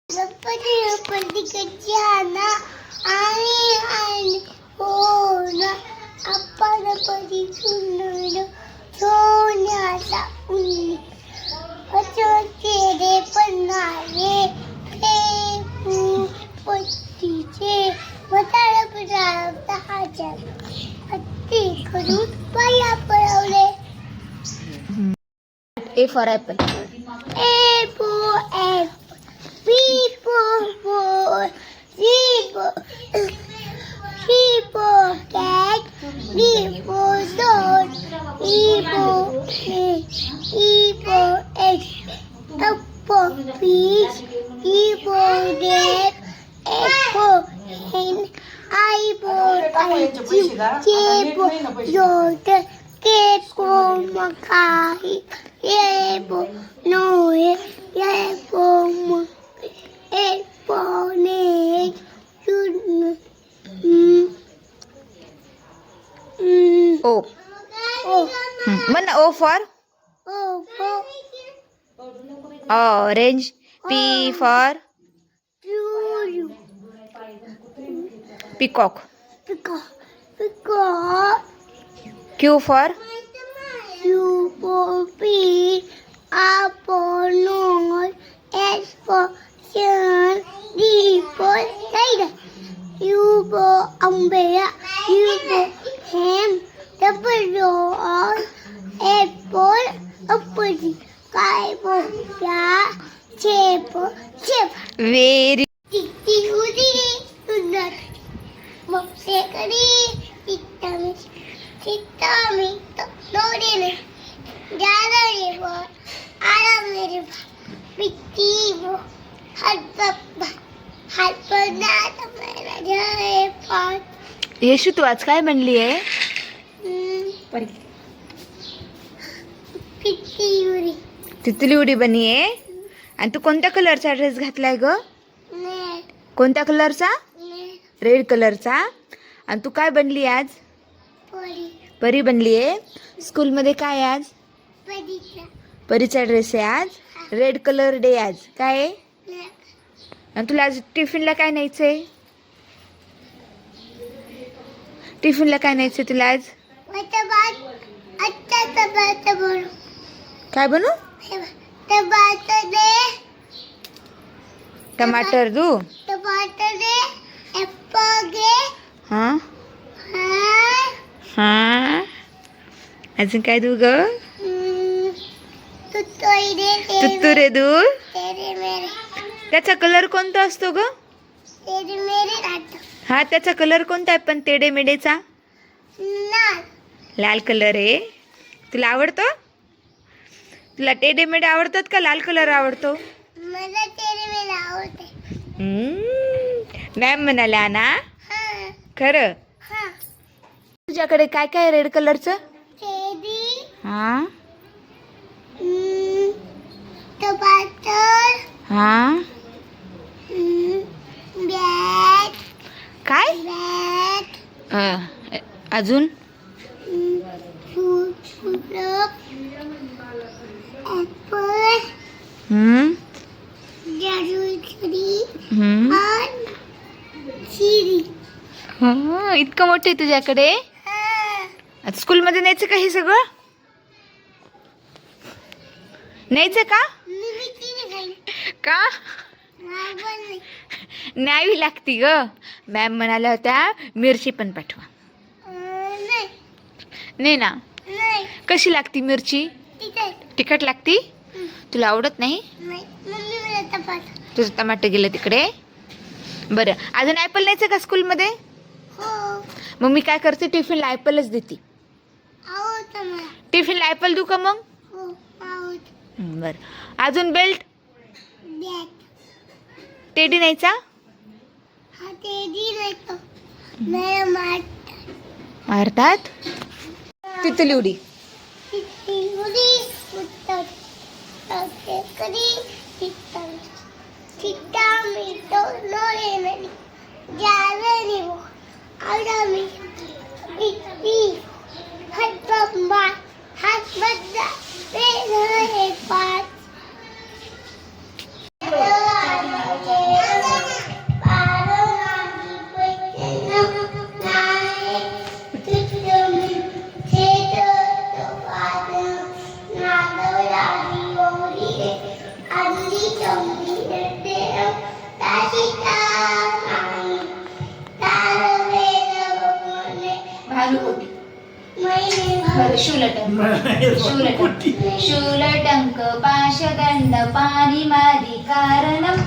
गणपती गणपती आना आणि हो ना आपण गणपती सुंदर सोन्याचा उन्नी चेहरे पन्नाले हे पत्तीचे वटाळ पडावता हातात हत्ती करून पाया पळवले. A for apple. A for apple, B for ball, C for cat, D for dog, E for fish, E for egg, F for fish, E for egg, H for hen, I for ice cream, J for yogurt, K for macaque, A for Noe, A for monkey, A for snake, O. O One O for for orange. P for peacock. peacock, Q for U for fish, R for nose, S for sun, D for tiger, U for umbrella, U for ham, W for F for apple, K for cat, J for chip. very. Titi udi sunat, mopse kari, titami, lori ne, jala ne bo, alam ne bo, pitti bo, halpa na tamara jaye pat. येशू तू आज काय बनली आहे? पिtti udi, तितली उडी बनी आहे. आणि तू कोणत्या कलरचा ड्रेस घातलाय ग? ne, कोणत्या कलरचा? ne, रेड कलरचा. आणि तू काय बनली आज? pori, परी बनली आहे. स्कूलमध्ये काय आहे आज? padita, परीचा ड्रेस आहे आज. रेड कलर डे आज. काय आहे? ne, आणि तुला आज टिफिनला काय न्यायचंय? टिफिनला काय न्यायचंय तुला आज? वटाबात, अच्छा तबात बोलो. काय बनू? टमाटर दे, टमाटर दू. टमाटर दे, एप्पल दे, हां हाँ, हां अजून काय दू ग? तुतोई दे, तुत्तुरे दू. तेरे मेरे, त्याचा कलर कोणता असतो ग? तेरे मेरे रात, हा त्याचा कलर कोणता आहे पण तेडे मेडेचा? लाल, लाल कलर आहे. तुला आवडतो? तुला टेडे मेडे आवडतात का लाल कलर आवडतो? मला तेरे मेरे आवडते. मॅम म्हणाल्या ना हाँ, खरं. हाँ, तुझ्याकडे काय काय रेड कलरचं? तेरी, हा टमाटर, हा बैट, काय बैट, अजून फूल, एप्पल, जादूगरी और चिरी. इतकं मोठं आहे तुझ्याकडे? हाँ, आता स्कूलमध्ये न्यायचं का हे सगळं? न्यायचं का? मी चिरी खाईन. का नाही, न्यावी लागती ग. मॅम म्हणाल्या होत्या मिरची पण पाठवा. नाही, नाही ना. नाही, कशी लागती मिरची? तिथे तिखट लागती? तुला आवडत नाही? नाही. मम्मी मला तपास. तुझं टमाटर गेलं तिकडे. बरं अजून ॲपल न्यायचं का स्कूलमध्ये? हो, मग मी काय करते टिफिनला ॲपलच देते. आवडतं मला. टिफिनला ॲपल देऊ का मग? हो, आवडतं. बरं अजून बेल्ट बॅट, टेडी न्यायचा? हा तेरी नाही. मला मारतात. तिथली उडी. उडी उत्तर कधी चिट्टा मी तो लोळे नाही जावे वो आवडा मी इतकी हात बंबा हात बद्दा पे पाच बरं, शूलटंक शूलटंक पाशदंड पाणिमादी कारणम